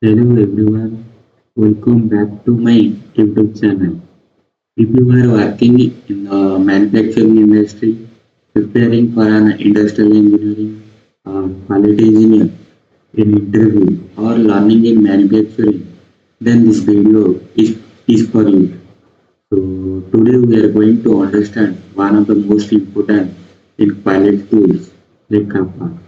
Hello everyone, welcome back to my YouTube channel. If you are working in the manufacturing industry, preparing for an industrial engineering or quality engineer in interview or learning in manufacturing, then this video is for you. So today we are going to understand one of the most important in quality tools, the CAPA.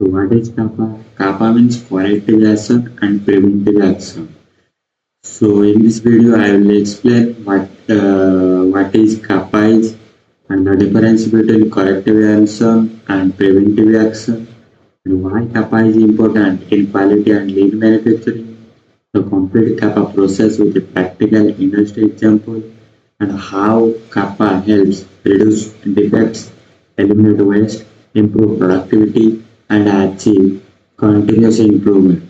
So what is CAPA? CAPA means corrective action and preventive action. So in this video, I will explain what is CAPA is and the difference between corrective action and preventive action, and why CAPA is important in quality and lean manufacturing, the complete CAPA process with a practical industry example, and how CAPA helps reduce defects, eliminate waste, improve productivity, and achieve continuous improvement.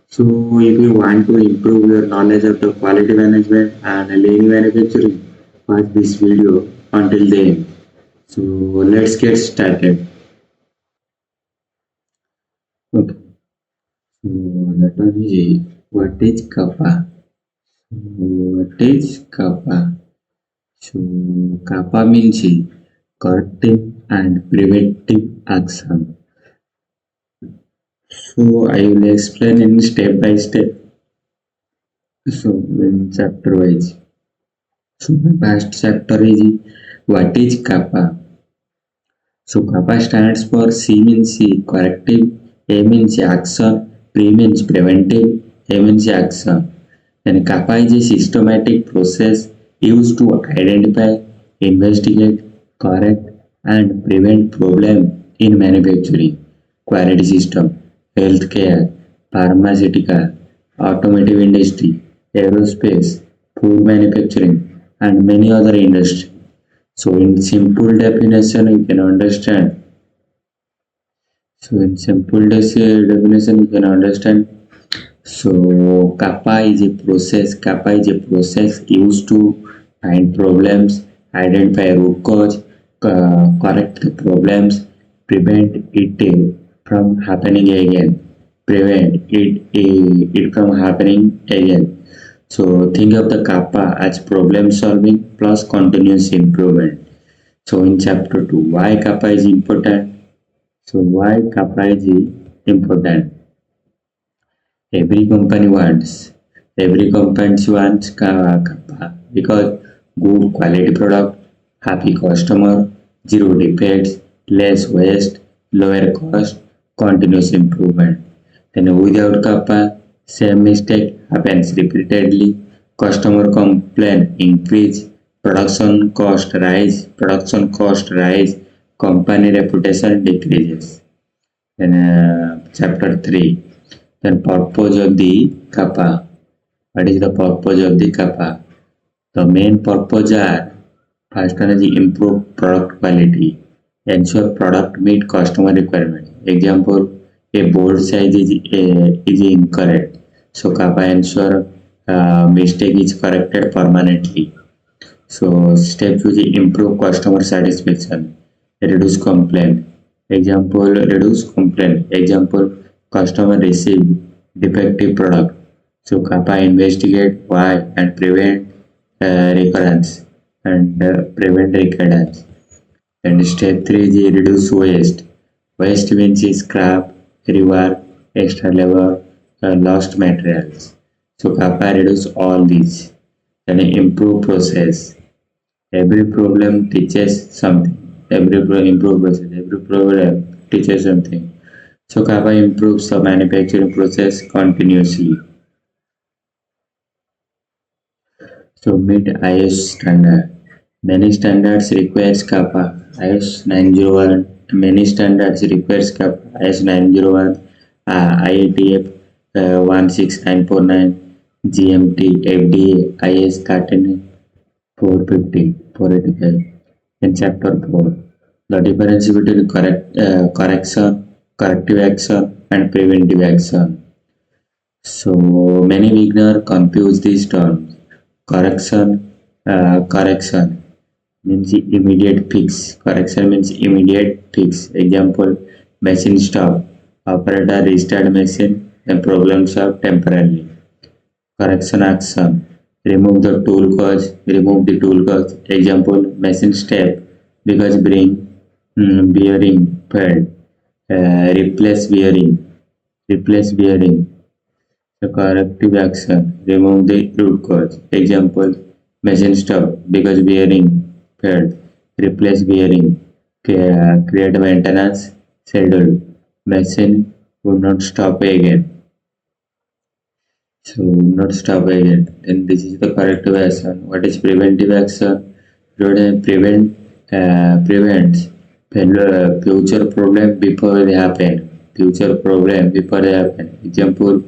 So, if you want to improve your knowledge of the quality management and lean manufacturing, watch this video until the end. So, let's get started. Okay. So, that one is what is CAPA? What is CAPA? So, CAPA means corrective and preventive action. So, I will explain in step by step. So, in chapter wise. So, the first chapter is what is CAPA? So, CAPA stands for C means corrective, A means action, P means preventive, A means action. And CAPA is a systematic process used to identify, investigate, correct, and prevent problems in manufacturing, quality system, healthcare, pharmaceutical, automotive industry, aerospace, food manufacturing, and many other industries. So in simple definition, you can understand. So in simple definition, you can understand. So CAPA is a process. CAPA is a process used to find problems, identify root cause, correct the problems, prevent it from happening again, prevent it from happening again. So think of the CAPA as problem solving plus continuous improvement. So in chapter 2, why CAPA is important? So why CAPA is important? Every company wants, every company wants CAPA because good quality product, happy customer, zero defects, less waste, lower cost, continuous improvement. Then without CAPA, same mistake happens repeatedly, customer complaint increase, production cost rise, company reputation decreases. Then chapter 3, then purpose of the CAPA. What is the purpose of the CAPA? The main purpose are first one is improve product quality, ensure product meet customer requirement. Example, a board size is incorrect, so CAPA ensure mistake is corrected permanently. So step 2 is improve customer satisfaction, reduce complaint. Reduce complaint. Example, customer received defective product. So CAPA investigate why and prevent recurrence and prevent recurrence. And step 3 is reduce waste. Waste means scrap, rework, extra labor, lost materials. So CAPA reduce all these. Then improve process. Every problem teaches something. Improve process. Every problem teaches something. So CAPA improves the manufacturing process continuously. So meet IS standard. Many standards requires CAPA. IS 901. Many standards requires CAPA. IS 901. IATF 16949. GMT, FDA, IS 13450, 485. In chapter 4, the difference between correction, corrective action, and preventive action. So many beginners confuse these terms. Correction means immediate fix. Correction means immediate fix. Example, machine stop. Operator restart machine. and problem solve temporarily. Correction action. Remove the tool cause. Example, machine step because bearing failed. Replace bearing. The corrective action. Remove the root cause. Example, machine stop because bearing failed. Replace bearing. Create maintenance schedule. Machine would not stop again. So not stop again. Then this is the corrective action. What is preventive action? Prevents future problem before they happen. Future problem before they happen. Example: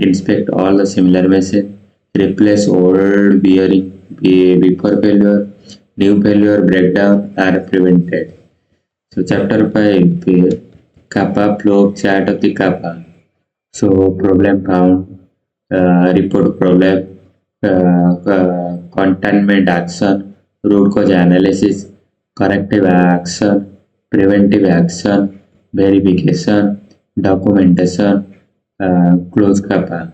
inspect all the similar machine. Replace old bearing before failure. New failure breakdown are prevented. So chapter 5, CAPA flow chart of the CAPA. So problem found, report problem, containment action, root cause analysis, corrective action, preventive action, verification, documentation, close CAPA.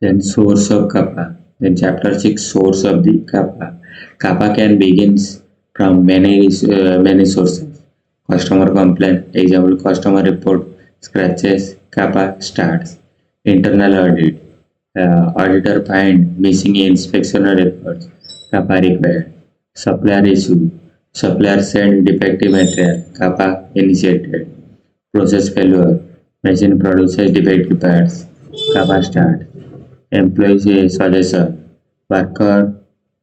Then source of kappa. Then chapter 6, source of the kappa. Kappa can begins from many sources. Customer complaint, example customer report, scratches, kappa starts. Internal audit, auditor find missing inspection records, kappa required. Supplier issue, supplier send defective material, kappa initiated. Process failure, machine produces defective parts, kappa start. Employee suggestion, worker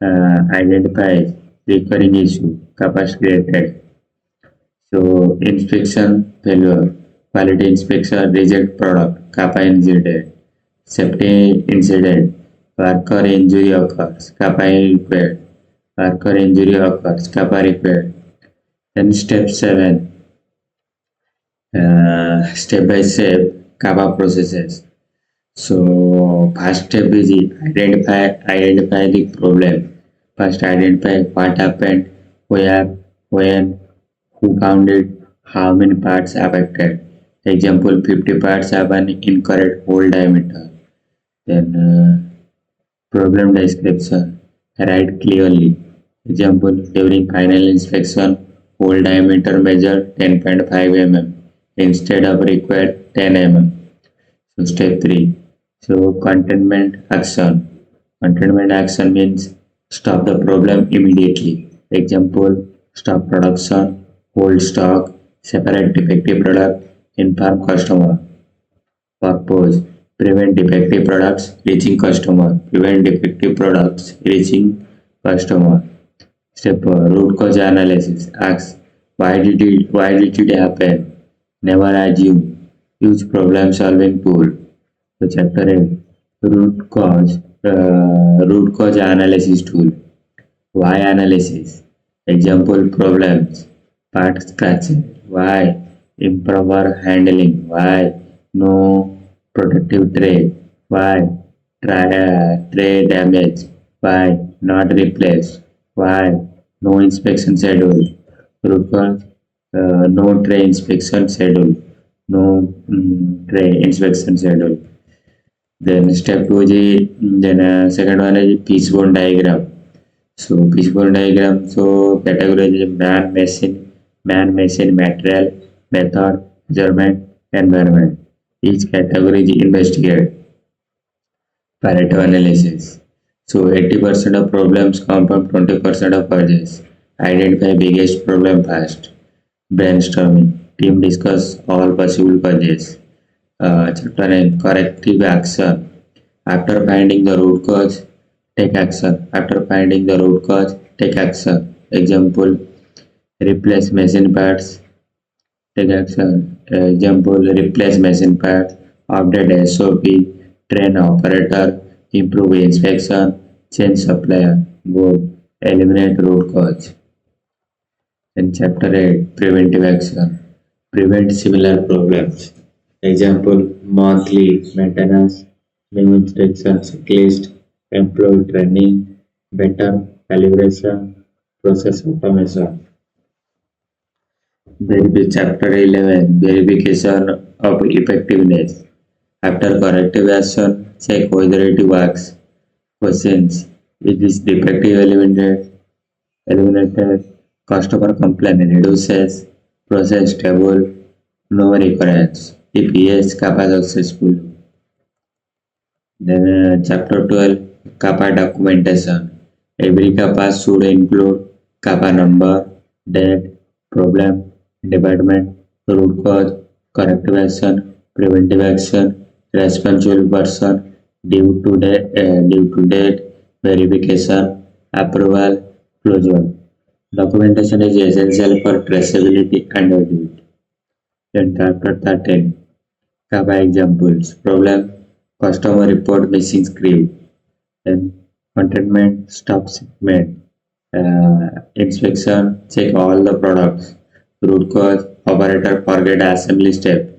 identifies recurring issue, capacity created. So inspection failure, quality inspection reject product, kappa incident, safety incident, worker injury occurs, kappa required, worker injury occurs, kappa required. Then step 7, step by step kappa processes. So first step is identify the problem. First identify what happened, where, when, who found it, how many parts affected. Example 50 parts have an incorrect hole diameter. Then problem description. Write clearly. Example during final inspection, hole diameter measured 10.5 mm instead of required 10 mm. So step 3. So containment action. Containment action means stop the problem immediately. Example, stop production, hold stock, separate defective product, inform customer. Purpose, prevent defective products reaching customer. Prevent defective products reaching customer. Step 4. Root cause analysis. Ask why did it happen? Never assume. Use problem solving tool. So chapter 8, root cause analysis tool. Why analysis? Example problems. Part scratching. Why? Improper handling. Why? No protective tray. Why? Tray damage. Why? Not replaced. Why? No inspection schedule. Root cause. No tray inspection schedule. No tray inspection schedule. Then step 2 is then second one is fishbone diagram. So fishbone diagram, so category is man machine material method measurement environment. Each category is investigate. Pareto analysis. So 80% of problems come from 20% of causes. Identify biggest problem first. Brainstorming. Team discuss all possible causes. Chapter 9, corrective action. After finding the root cause, take action. After finding the root cause, take action. Example, replace machine parts, take action. Example, replace machine parts, update SOP, train operator, improve inspection, change supplier. Goal, eliminate root cause. In chapter 8, preventive action. Prevent similar problems. Example, monthly maintenance, new inspections checklist, employee training, better calibration, process automation. Chapter 11 Verification of Effectiveness. After corrective action, check whether it works. Questions: is this defective eliminated? Customer complaint reduces. Process stable. No recurrence. If yes, CAPA successful. Then chapter 12 CAPA documentation. Every CAPA should include CAPA number, date, problem, department, root cause, corrective action, preventive action, responsible person, due to date, verification, approval, closure. Documentation is essential for traceability and audit. Then chapter 13 CAPA examples. Problem: customer report missing script. Then containment, stop shipment. Inspection, check all the products. Root cause, operator forget assembly step.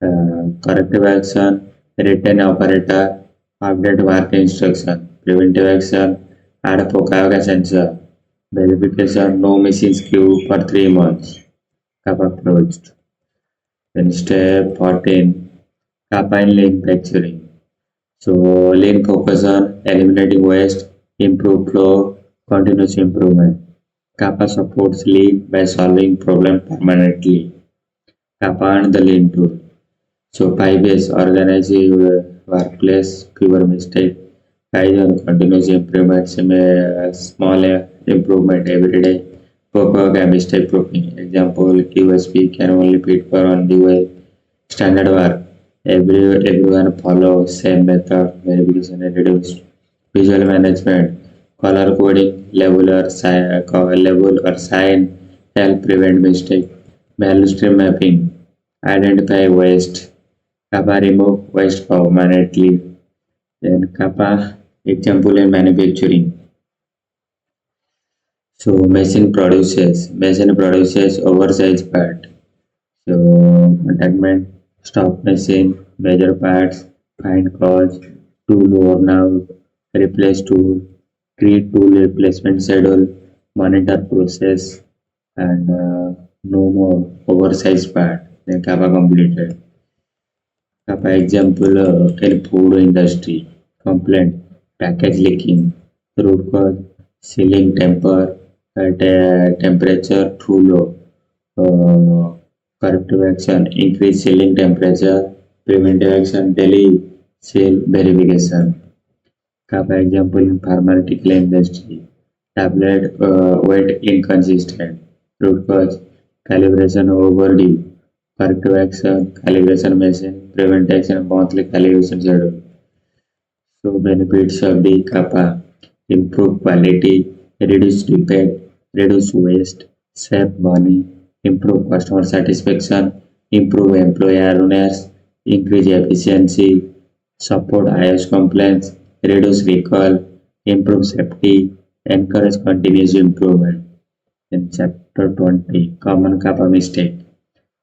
Corrective action, retain operator, update work instruction. Preventive action, add a Pokaga sensor. Verification, no machine queue for 3 months. CAPA closed. Then step 14, CAPA in manufacturing. So lean focus on eliminating waste, improve flow, continuous improvement. CAPA supports lean by solving problem permanently. CAPA and the lean tool. So 5 A's: organize your workplace, fewer mistake. Kaizen, continuous improvement, small improvement every day. Focus mistake proofing. Example: QSP can only fit for on the way. Standard work. Everyone follow same method. Verification and reduced. Visual management. Color coding, label or sign help prevent mistake. Value stream mapping. Identify waste. Kappa remove waste permanently. Then Kappa example in manufacturing. So machine produces oversized part. So containment, stop machine, measure parts, find cause, tool worn out, replace tool, create tool replacement schedule, monitor process, and no more oversized part. Then Kappa completed. Kappa example in food industry. Complaint, package leaking, root cause, ceiling temperature too low. Corrective action: increase ceiling temperature. Preventive action: daily seal verification. Kappa example in pharmaceutical industry. Tablet weight inconsistent. Root cause: calibration overdue. Corrective action: calibration machine. Preventive action: monthly calibration schedule. So benefits of the CAPA: improve quality, reduce defect, reduce waste, save money, improve customer satisfaction, improve employee awareness, increase efficiency, support IS compliance, reduce recall, improve safety, encourage continuous improvement. In chapter 20, common CAPA mistake: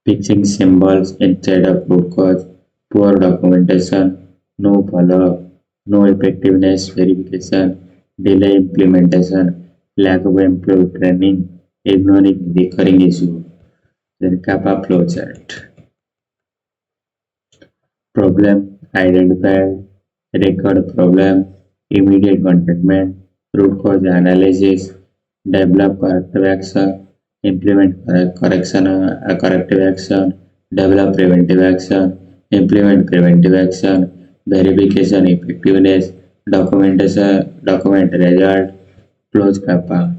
fixing symbols instead of root cause, poor documentation, no follow-up, no effectiveness verification, delay implementation, lack of employee training, ignoring recurring issue. Then CAPA flowchart. Problem identified, record problem, immediate containment, root cause analysis, develop corrective action, implement corrective action, develop preventive action, implement preventive action, verification effectiveness, document result, close CAPA.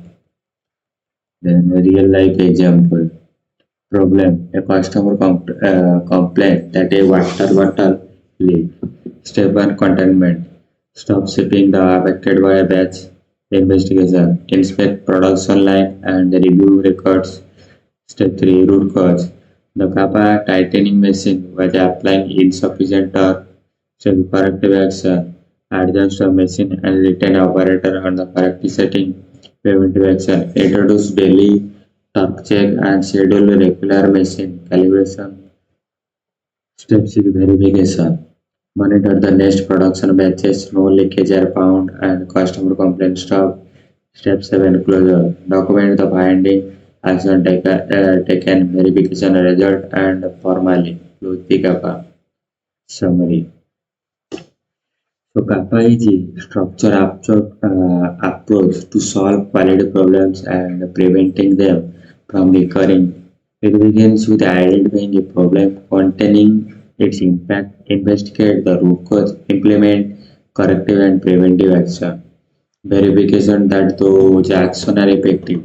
Then real life example. Problem: a customer complained that a water bottle leak. Step 1: containment. Stop shipping the affected by a batch. Investigation: inspect products online and review records. Step 3: root cause. The CAPA tightening machine was applying insufficient torque. Step: corrective action. Adjust the machine and retain operator on the correct setting. Preventive action: introduce daily torque check and schedule regular machine calibration. Step 6: verification. Monitor the next production batches, no leakage are found, and customer complaint stop. Step 7: closure. Document the finding taken, verification result, and formally close the CAPA summary. So CAPA is a approach to solve quality problems and preventing them from recurring. It begins with identifying a problem, containing its impact, investigate the root cause, implement corrective and preventive action, verification that those actions are effective,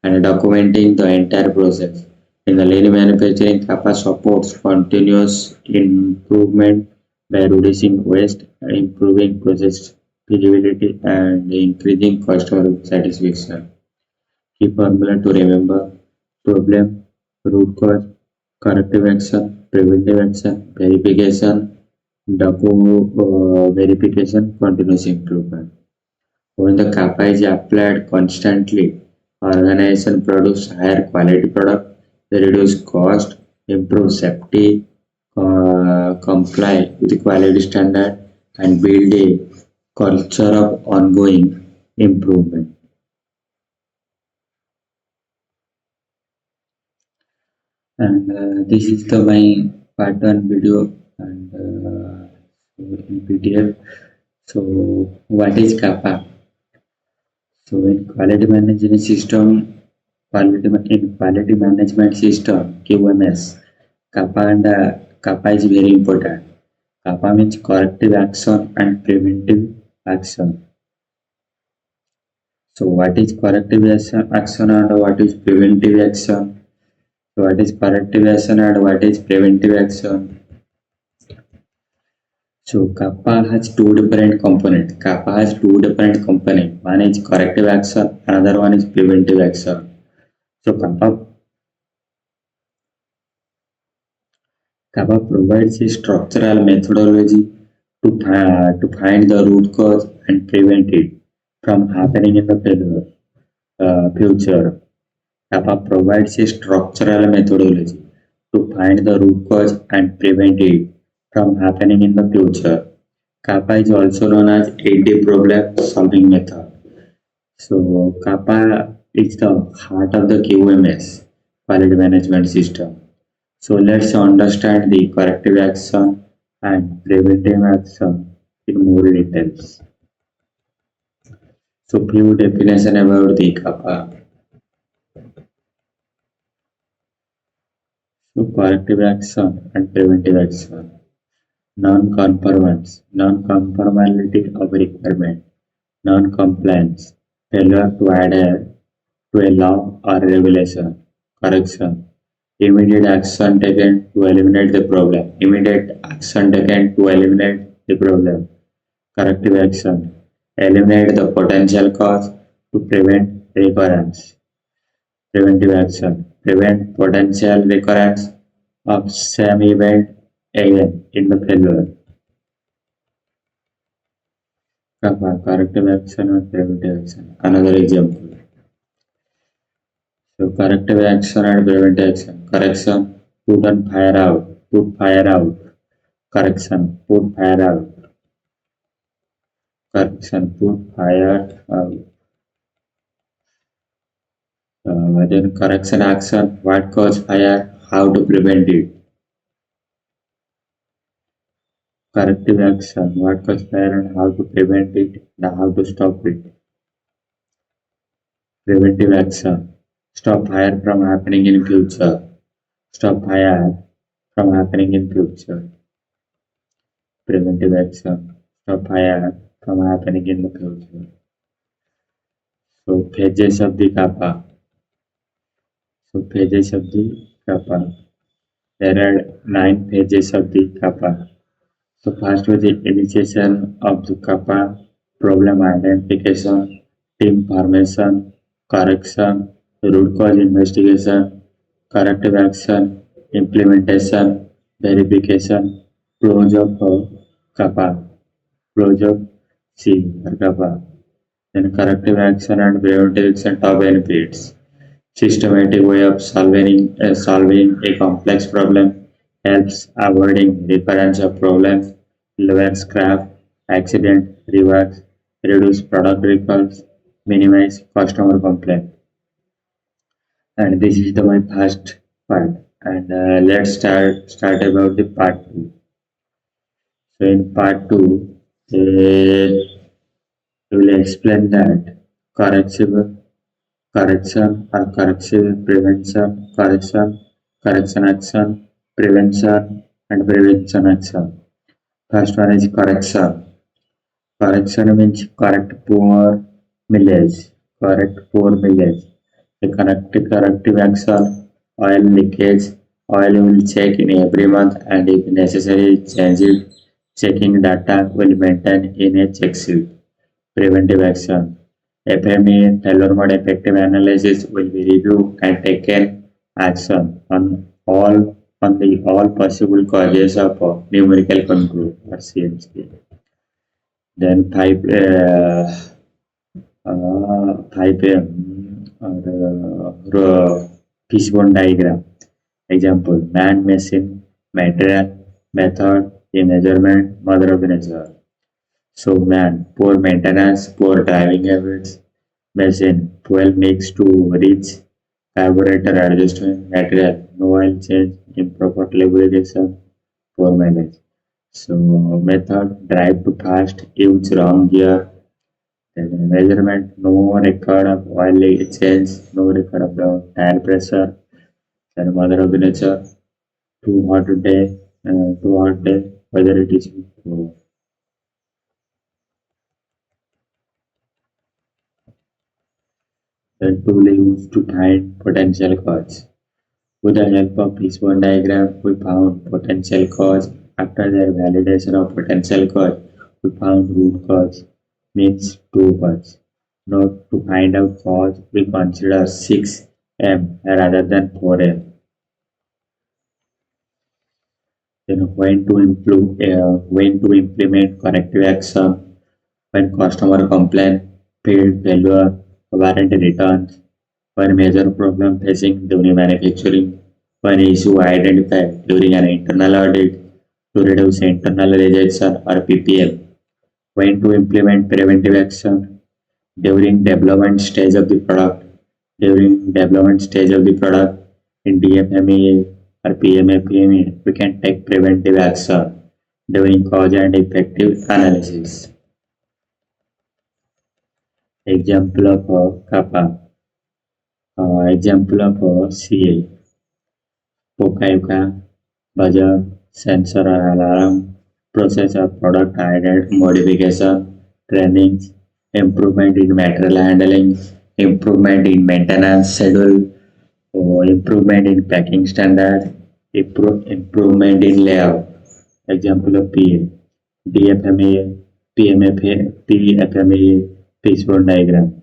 and documenting the entire process. In the lean manufacturing, CAPA supports continuous improvement by reducing waste, improving process feasibility, and increasing customer satisfaction. Key formula to remember: problem, root cause, corrective action, preventive action, verification, continuous improvement. When the CAPA is applied constantly, organization produce higher quality product, they reduce cost, improve safety, comply with quality standard, and build a culture of ongoing improvement. And this is the my part one video and so in PDF. So what is CAPA? So in quality management system QMS, CAPA is very important. CAPA means corrective action and preventive action. So what is action and what is preventive action? So what is corrective action and what is preventive action? So CAPA has two different components. CAPA has two different components. One is corrective action, another one is preventive action. So CAPA provides a structural methodology to find the root cause and prevent it from happening in the future. CAPA provides a structural methodology to find the root cause and prevent it from happening in the future. CAPA is also known as 8D problem solving method. So CAPA is the heart of the QMS, quality management system. So let's understand the corrective action and preventive action in more details. So few definition about the CAPA. So corrective action and preventive action. Non-conformance, non-conformality of requirement, non-compliance, failure to adhere to a law or regulation, correction, immediate action taken to eliminate the problem, immediate action taken to eliminate the problem, corrective action, eliminate the potential cause to prevent recurrence, preventive action, prevent potential recurrence of same event again in the failure. Corrective action or preventive action. Another example. So corrective action and preventive action. Correction, put on fire out, put fire out. Correction, put fire out. Correction, put fire out. Then correction action, what caused fire, how to prevent it. Corrective action, what caused fire and how to prevent it and how to stop it. Preventive action, stop fire from happening in future. Stop fire from happening in future. Preventive action, stop fire from happening in the future. So phases of the CAPA. So phases of the CAPA. There are 9 phases of the CAPA. So first was the initiation of the CAPA, problem identification, team formation, correction, root cause investigation, corrective action, implementation, verification, close of CAPA, close of C or CAPA, then corrective action and preventive action top benefits. Systematic way of solving a complex problem helps avoiding recurrence of problems, lower scrap, accident, reworks, reduce product recalls, minimize customer complaint. And this is the my first part. And let's start about the part two. So in part two, we will explain that corrective correction or corrective prevention, correction action, prevention, and prevention action. First one is correction. Correction means correct poor millage. A corrective action, oil leakage, oil will check in every month and if necessary change it. Checking data will maintain in a check sheet. Preventive action. FME failure mode effective analysis will be reviewed and taken action on the all possible causes of numerical control or CMC. Then type fishbone diagram. Example: man, machine, material, method, a measurement, mother of nature. So man, poor maintenance, poor driving habits. Machine, fuel mix to reach carburetor adjustment. Material, no oil change, improper lubrication, poor mileage. So method, drive too fast, use wrong gear. Then measurement, no record of oil change, no record of the tire pressure. Then mother of the nature, too hot day, whether it is then tool used to find potential cause. With the help of this one diagram, we found potential cause. After their validation of potential cause, we found root cause, means true cause. Now, to find out cause, we consider 6M rather than 4M. Then when to implement corrective action, when customer complaint, field failure, warranty returns, one major problem facing during manufacturing, one issue identified during an internal audit to reduce internal rejection or PPM, when to implement preventive action during development stage of the product, during development stage of the product in DFMEA or PMA, we can take preventive action during cause and effective analysis. Example of CAPA, example of CA. Pokayuka, buzzer, sensor or alarm, process of product added, modification, trainings, improvement in material handling, improvement in maintenance schedule, improvement in packing standard, improvement in layout. Example of PA, DFMA, PMFA, PFMA, fishbone diagram.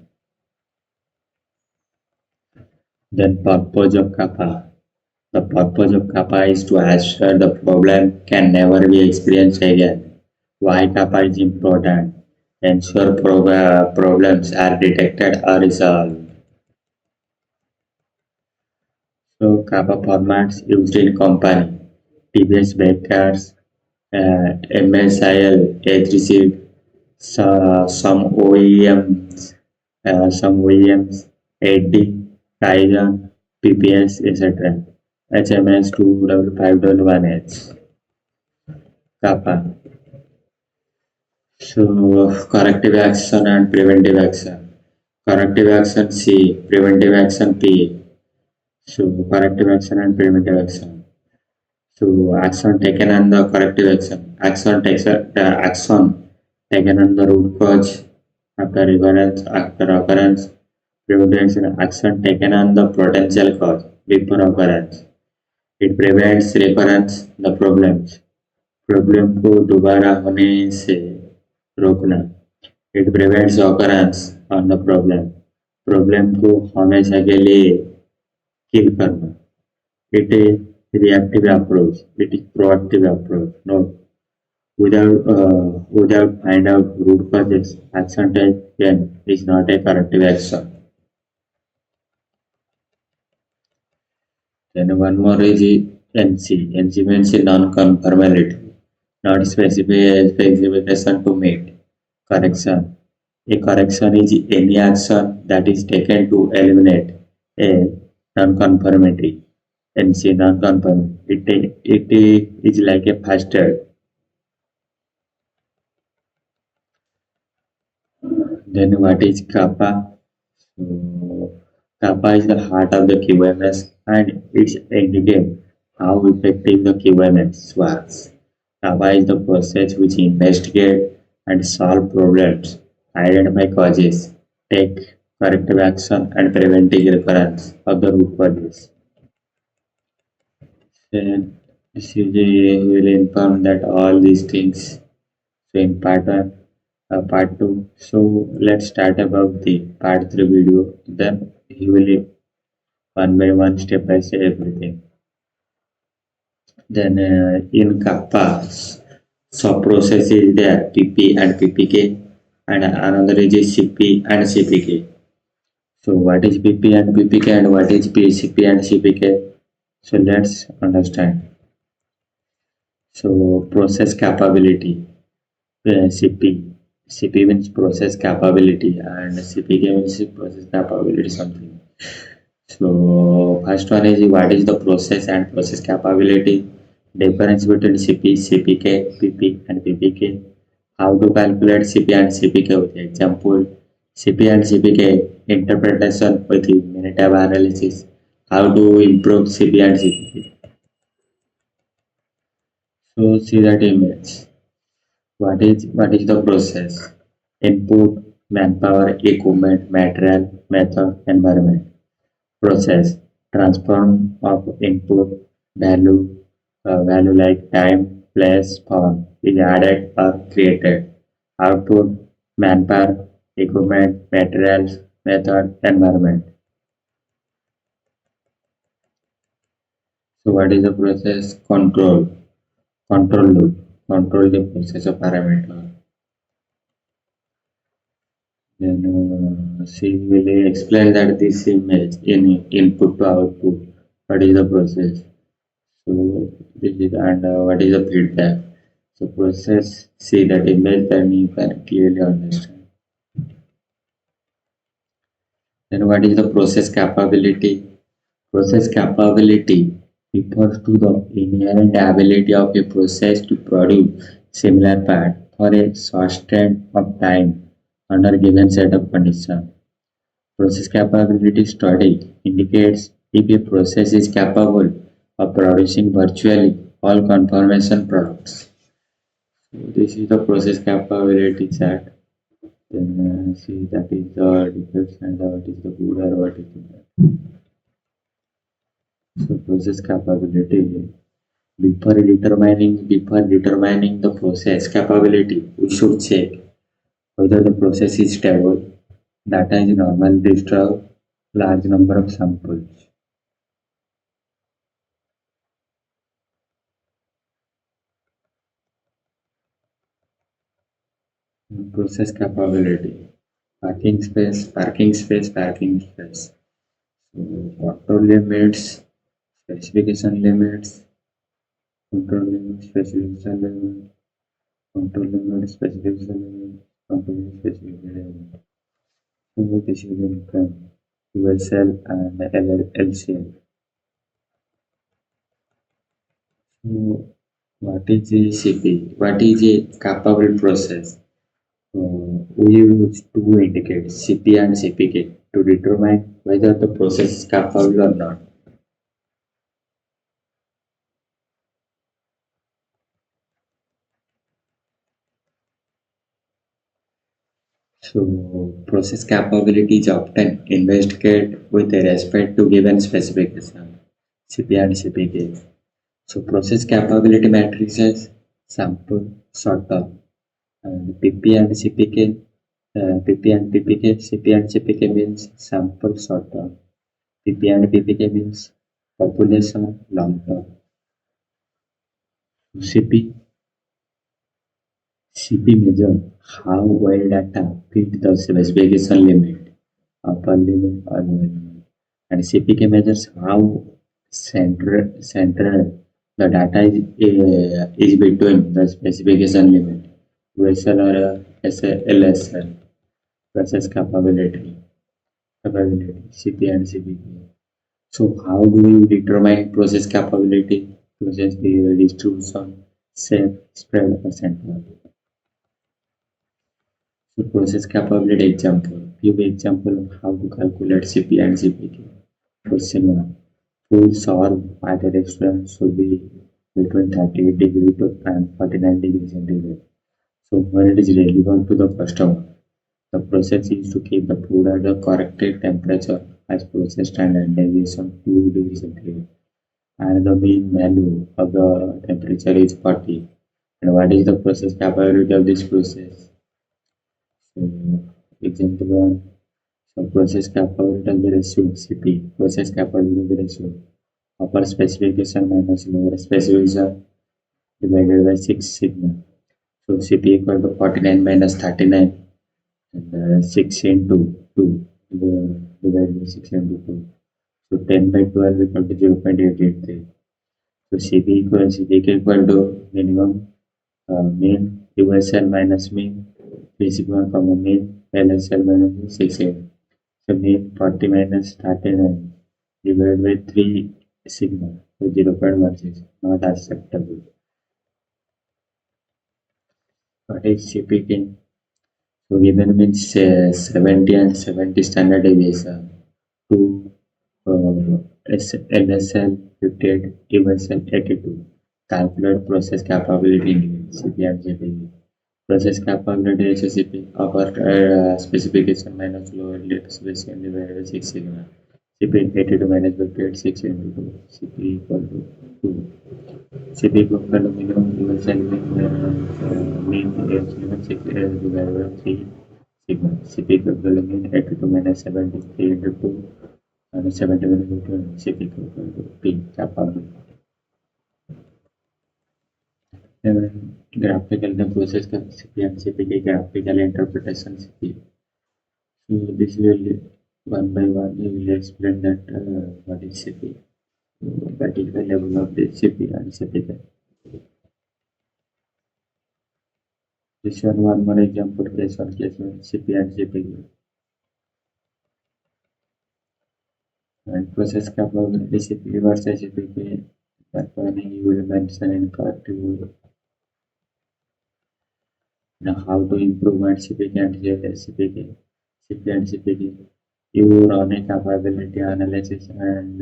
Then purpose of CAPA. The purpose of CAPA is to assure the problem can never be experienced again. Why CAPA is important? Ensure problems are detected or resolved. So CAPA formats used in company. TVS Bakers, MSIL, age receipt, some OEMs, 80, Kaizen, PPS, etc. HMS 25511H. CAPA. So corrective action and preventive action. Corrective action C, preventive action P. So corrective action and preventive action. So action taken on the corrective action. Action taken on the root cause after occurrence. Preventive action taken on the potential cause before occurrence. It prevents recurrence the problems. Problem को दोबारा होने से रोकना. It prevents occurrence on the problem. Problem को हमेशा के लिए किल करना. It is reactive approach. It is proactive approach. No, without find out root causes, action taken is not a corrective action. Then one more is NC. NC means non-conformity. Not specification to meet. Correction. A correction is any action that is taken to eliminate a non-conformity. NC non-conformity. It is like a faster. Then what is CAPA? So CAPA is the heart of the QMS and it's indicate how effective the QMS was. CAPA is the process which investigate and solve problems, identify causes, take corrective action and preventive recurrence of the root causes. Then this is will inform that all these things. So in part one, part two. So let's start about the part three video. Then he will one by one, step by step everything. Then in CAPA, sub process is there PP and PPK, and another is CP and CPK. So what is PP and PPK and what is PCP and CPK? So let's understand. So process capability. CP. CP means process capability and CPK means process capability something. So first one is what is the process and process capability, difference between CP, CPK, PP and PPK, how to calculate CP and CPK with example, CP and CPK interpretation with the minute analysis, how to improve CP and CPK. So see that image. What is the process? Input, manpower, equipment, material, method, environment. Process, transform of input value like time, place, form is added or created. Output, manpower, equipment, materials, method, environment. So what is the process? Control loop, control the process of parameter. Then she will explain that this image in input to output. What is the process? So this is and what is the feedback? So process see that image then you can clearly understand. Then what is the process capability? Process capability refers to the inherent ability of a process to produce similar part for a sustained of time under given set of conditions. Process capability study indicates if a process is capable of producing virtually all conformation products. So this is the process capability chart. Then see that is the defects and what is the good or what is the bad. So process capability. Before determining the process capability, we should check whether the process is stable, data is normally disturbed, large number of samples. Process capability. Parking space. So control limits, specification limits, control limit, specification limit, control limit, specification limit, control limit, specification limit. So this is the USL and LCL. So what is a CP? What is a capable process? We use two indicators CP and CPK to determine whether the process is capable or not. So process capability is often investigated with respect to given specification CP and CPK. So process capability matrices sample sort of and PP and CPK. PP and PPK, CP and CPK means sample sort of. PP and PPK means population long term. CP measure how well data fit the specification limit, upper limit or lower limit. And CPK measures how central the data is between the specification limit, USL or LSL, process capability, CP and CPK. So how do you determine process capability? Process the distribution, safe, spread, or central. So process capability example. Give example of how to calculate CP and CPK. Question 1. Food served at a restaurant should be between 38 degrees to and 49 degrees centigrade. So when it is relevant to the customer, the process is to keep the food at the correct temperature as process standard deviation 2 degrees centigrade. And the mean value of the temperature is 40. And what is the process capability of this process? So example 1. So process capability of the ratio CP, process capability of the ratio, upper specification minus lower specification divided by 6 sigma. So CP equal to 49 minus 39 and 6 into 2 divided by 6 into 2. So 10 by 12 equal to 0.883. So CP equal to minimum mean divisor minus mean 3 sigma comma mean LSL minus 6 8. So mean 40 minus 39 divided by 3 sigma, so 0.16, not acceptable. What is CPK? So given means 70 and 70 standard deviation to LSL 58, ESL 82. Calculate process capability in CP and CPK. Process capability is CP upper specification minus lower specification divided by 6 sigma. CP 82 minus 58 6 into 2. CP equal to 2. CP equal to minimum universal mean age limit 6 divided by 3 sigma. CP equal to mean 82 minus 73 into 2 and 70 minus 2. CP equal to P capability. Graphical the process CP and CPK graphical interpretation CP. So this will one by one we will explain that what is CP. So that is the level of the CP and CPK. This one more example case on case CP and CPK. And process capability CP versus CPK. That one you will mention in corrective. Now how to improve CPK and CPK. CP and CPK. You run a capability analysis and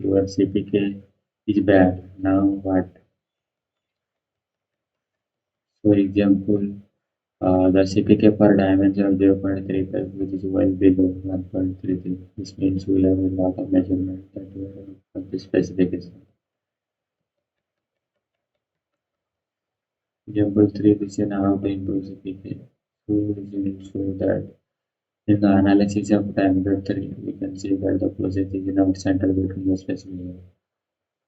your CPK is bad. Now what? For example, the CPK per dimension of 0.35, which is well below 1.33. This means we have a lot of measurement that we have of the specification. Example 3, this is how to improve CPK. So this will show that in the analysis of diameter 3, we can see that the process is not centered between the specification.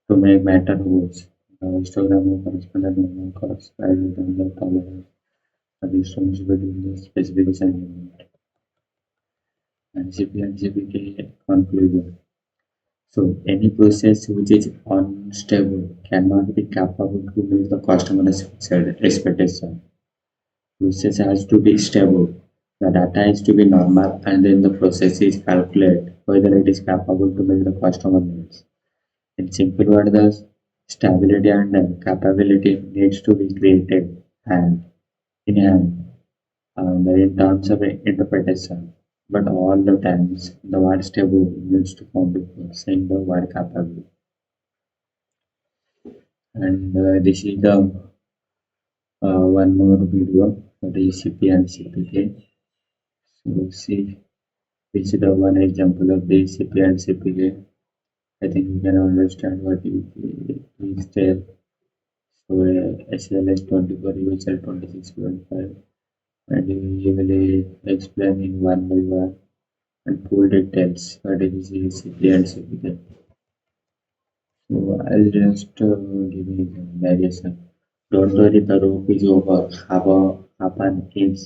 To make matter worse, the histogram of correspondent normal curves rather than the tolerance are distributed between the specification unit and CP and CPK conclusion. So any process which is unstable cannot be capable to meet the customer's expectation. Process has to be stable. The data is to be normal and then the process is calculated whether it is capable to meet the customer needs. In simple words, the stability and capability needs to be created hand in hand and in terms of interpretation. But all the times, the word stable needs to come before saying the word capable. And this is the one more video for the CP and CPK. So see, this is the one example of the CP and CPK. I think you can understand what is there. So SLS 24, USL 26.5, and you will explain in one by one and full details what is CP and CPK. So I'll just give you the variation. Don't worry, the rope is over half an inch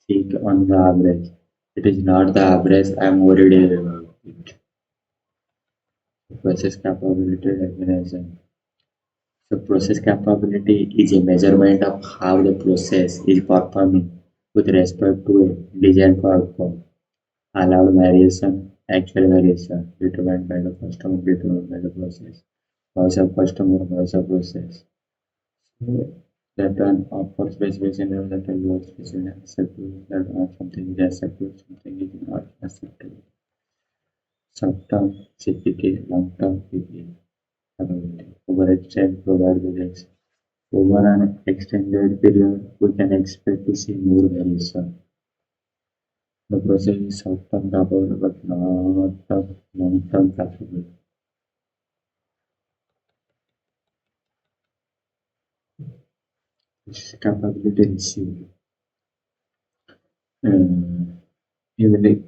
thick on the average. It is not the average I'm worried about it. Process capability definition. So process capability is a measurement of how the process is performing with respect to a desired outcome. Allowed variation actual variation determined by the customer, determined by the process. Voice of customer, voice of process. So that one for specification is that a lower specification acceptable, that something is acceptable, something is not acceptable. Short term CPK, long term PPA. Over extended provide results. Over an extended period, we can expect to see more variation. The process is short-term capable but not long-term capable. This capability received. Uh, you will take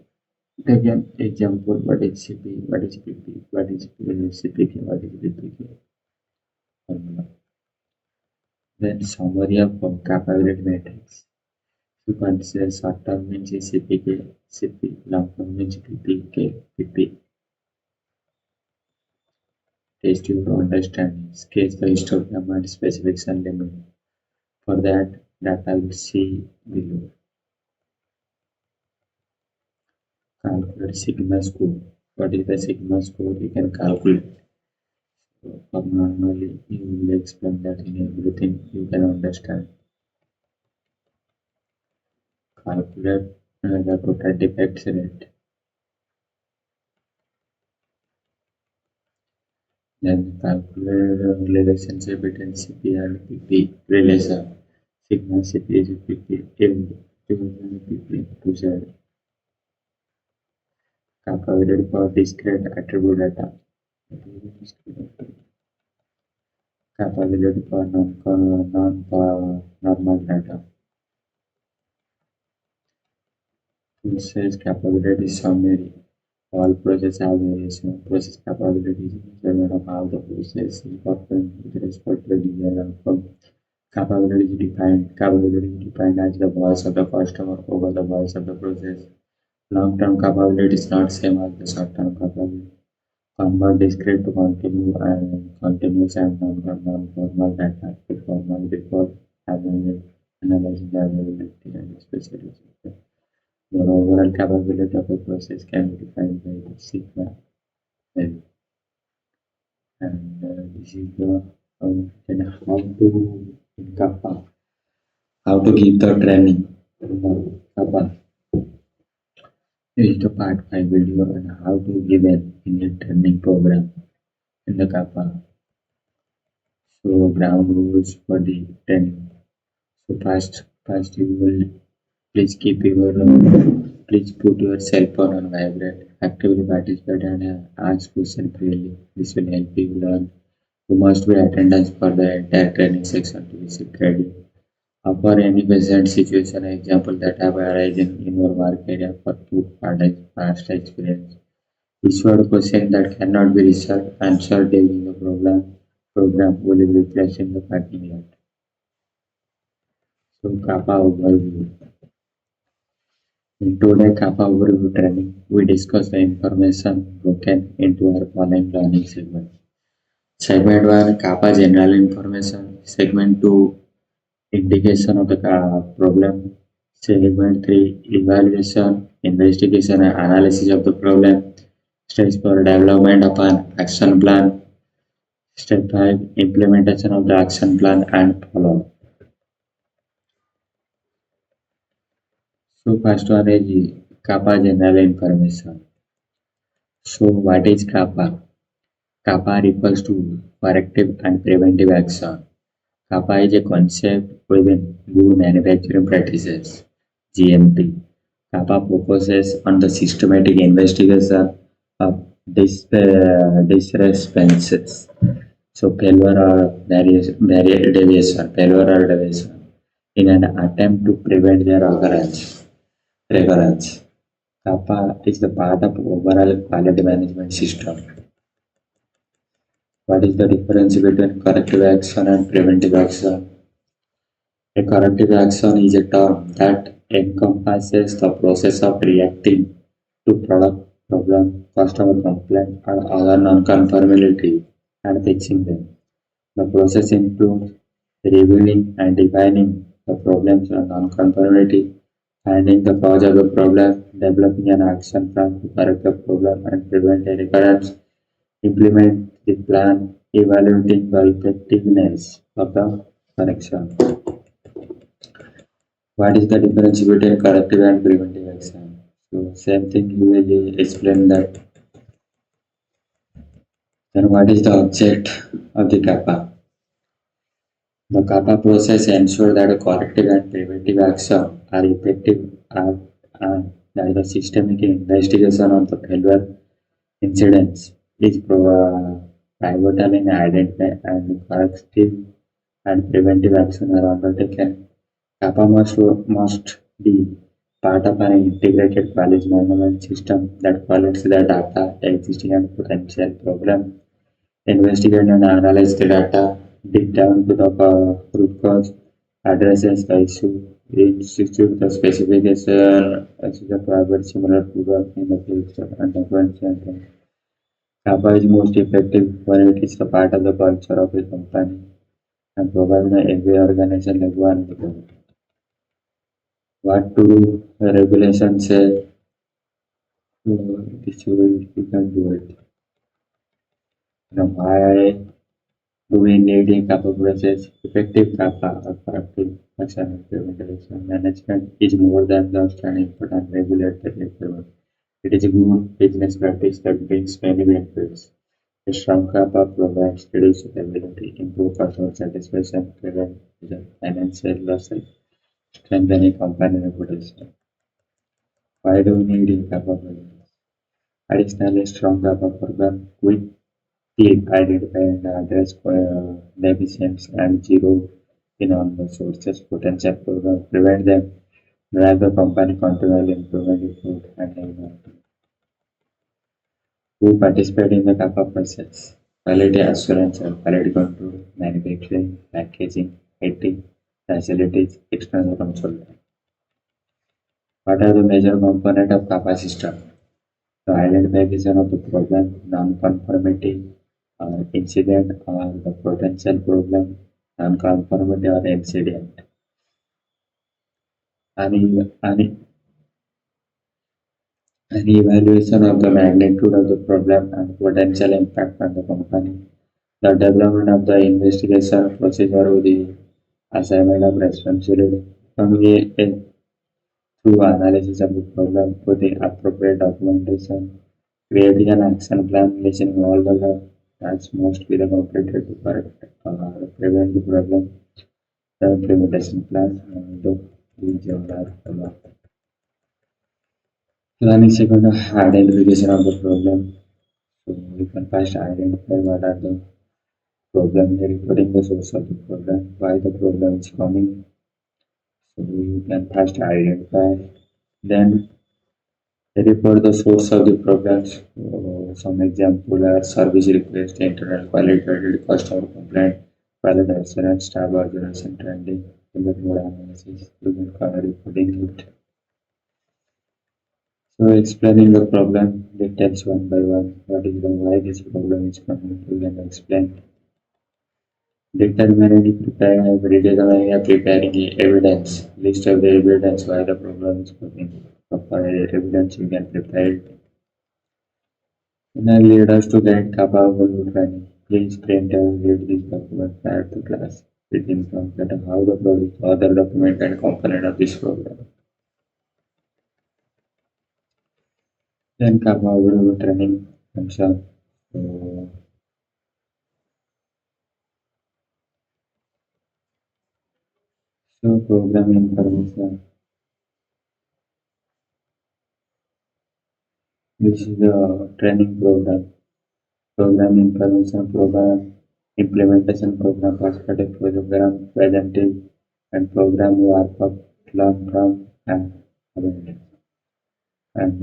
an example. What is CP? What is PP? What is CPK? What is BPK? Formula. Then summary of capability matrix. You consider short-term means CPK, CP. Long-term means PPK, PP. Test your understanding. Sketch the histogram and specifics and limit. For that I will see below. Calculate sigma score. What is the sigma score? You can calculate. So, for normally, you will explain that in everything you can understand. Calculate the total defects rate. Then calculate the relationship between CP and PP relation. Sigma CP is PP divided PP to Z. Calculated for discrete attribute data. Calculated for non-normal data. Process capability summary. All processes have variation. Process capability is a measurement of how the process is performed with respect to the desired outcome. Capability is defined as the voice of the customer over the voice of the process. Long-term capability is not same as the short-term capability. Convert discrete to continuous and non-formal data to formal before analyzing the availability and specification. The overall capability of a process can be defined by the sigma value. And this is the then how to in CAPA, how to give the training in the CAPA. This is the part 5 video on how to give an Indian training program in the CAPA. So ground rules for the training. So first you will please put your cell phone on vibrate. Actively participate and ask questions freely. This will help you learn. You must be attendance for the entire training section to receive credit. For any present situation example that have arisen in your work area for past experience. Issued question that cannot be answered during the program will be replaced in the parking lot. So CAPA overview. In today's CAPA overview training, we discuss the information broken into our following learning segments. Segment 1 CAPA general information. Segment 2 indication of the problem. Segment 3 evaluation, investigation and analysis of the problem. Stage 4 development of an action plan. Step 5 implementation of the action plan and follow. So first one is CAPA general information. So what is CAPA? CAPA refers to corrective and preventive action. CAPA is a concept within good manufacturing practices (GMP). CAPA focuses on the systematic investigation of discrepancies. So failure or deviation in an attempt to prevent their recurrence. CAPA is the part of overall quality management system. What is the difference between corrective action and preventive action? A corrective action is a term that encompasses the process of reacting to product problem, customer complaint, or other non-conformity and fixing them. The process includes reviewing and defining the problems and non-conformity, finding the cause of the problem, developing an action plan to correct the problem and prevent a recurrence, implement the plan, evaluating the effectiveness of the correction. What is the difference between corrective and preventive action? So same thing you will explain that. Then what is the object of the CAPA? The CAPA process ensures that corrective and preventive action are effective and that the systemic investigation of the failure incidents is pivotal in identifying and corrective and preventive action are undertaken. CAPA must be part of an integrated quality management system that collects the data, existing and potential problem, investigate and analyze the data, dig down to the root cause, addresses the issue, institute the specification, as is a private similar to work in the future and the current. CAPA is most effective when it is a part of the culture of a company and provides every organization like one. What to do? The regulation say this you can do it. Why do we need a CAPA process? Effective CAPA or corrective action and prevention management is more than just an important regulatory framework. It is a good business practice that brings many benefits. A strong CAPA provides reduced liability, improve customer satisfaction, prevent financial losses, strengthening company reputation. Why do we need a CAPA process? Additionally, strong CAPA program quickly identify and address deficiencies and zero in on the sources potential program, prevent them, drive the company continual improvement effort and environment. Who participate in the CAPA process? Quality assurance and quality control, manufacturing, packaging, IT, facilities, external consultant. What are the major components of CAPA system? The identification of the problem, non-conformity, incident, or the potential problem, non-conformity or incident. An evaluation of the magnitude of the problem and potential impact on the company. The development of the investigation procedure with the assignment of responsibility. Coming through analysis of the problem with the appropriate documentation, creating an action plan listing all the tasks must be the completed to correct or prevent the problem, the implementation plan, and the general follow-up. Planning second, identification of the problem. So we can first identify what are the problem, reporting the source of the problem, why the problem is coming. So you can first identify, then report the source of the problems. Some example are service request, internal quality audit, customer complaint, quality assurance, staff organization trending, event mode analysis, you can reporting it. So explaining the problem details one by one. What is the why this problem is coming? You can explain. Redetermining and preparing the evidence. List of the evidence why the problem is coming. Proper evidence you can prepare it. And lead us to get capable training. Please print and read this document prior to class. It informs that how the product, other document and component of this program. Then capable training function. So, program information. This is the training program. Program information program, implementation program, perspective program, presentive and program workbook, learn from and abandon. And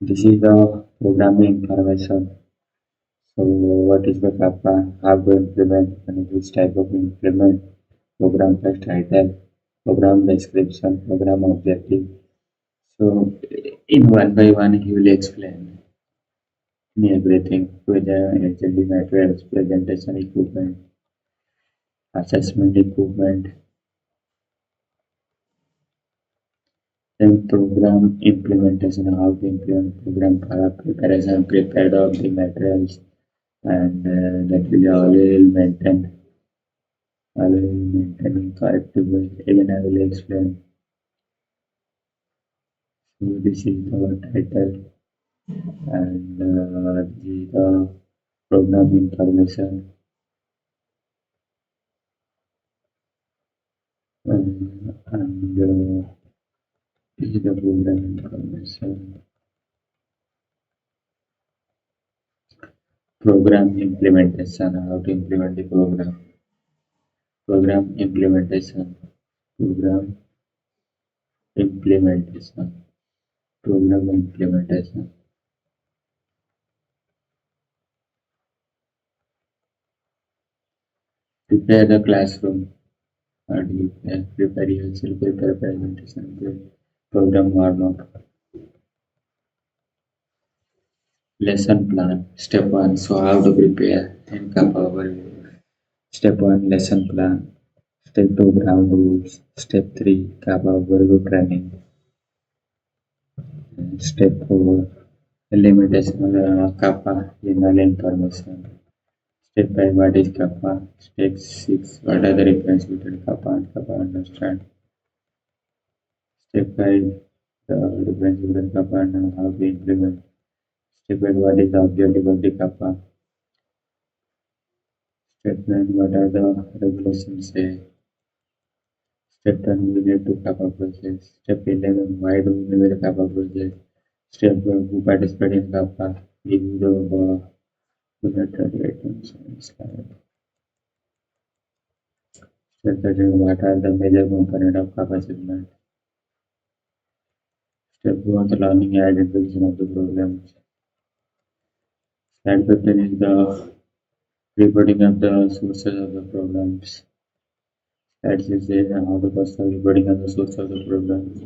this is the programming information. So what is the CAPA, how to implement and which type of implement, program text title, program description, program objective. So in one by one he will explain everything with the HLD materials, presentation equipment, assessment equipment, program implementation, how to implement program preparation, prepare the materials, and that will always maintain in corrective way. Again, I will explain. So this is the title, and this is the program information, and this is the program information. Program implementation, how to implement the program. Program implementation. Program implementation. Program implementation. Prepare the classroom. How do you prepare yourself? Prepare presentation. Program warm up. Lesson plan. Step 1. So how to prepare and CAPA overview. Step 1. Lesson plan. Step 2. Ground rules. Step 3. CAPA overview training. Step 4. Limitation CAPA general information. Step 5. What is CAPA? Step 6. What are the difference between CAPA and CAPA understand? Step 5. The difference between CAPA and how to implement. Step 8. What is the objective of the CAPA? Step 9. What are the regulations say? Step 10. We need to CAPA process. Step 11. Why do we need a CAPA process? Step 12. Who participate in CAPA? Give the unit items and slide. Step 13. What are the major components of CAPA segment? Step 1. The learning and identification of the problems. Slide 15 is the reporting of the sources of the problems. Slide 16 is how the cost of reporting of the source of the problems.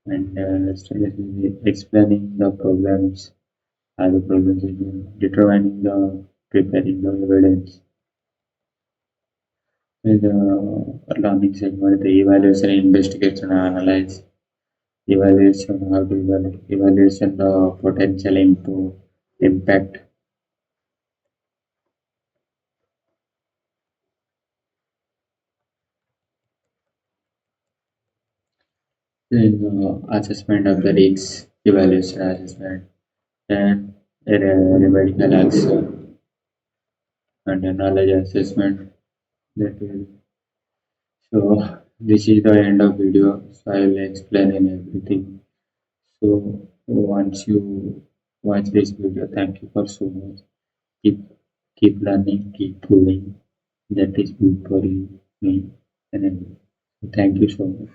And slide 17 is explaining the problems, how the problems is determining the preparing the evidence. In the learning segment, the evaluation, investigation, and analyze. Evaluation, how to evaluation the potential impact. Then assessment of the risks, evaluation assessment, and remedial action and a knowledge assessment. That will. So this is the end of video. So I will explain in everything. So once you watch this video, thank you for so much. Keep keep learning, keep growing. That is good for you, me, and everyone. Thank you so much.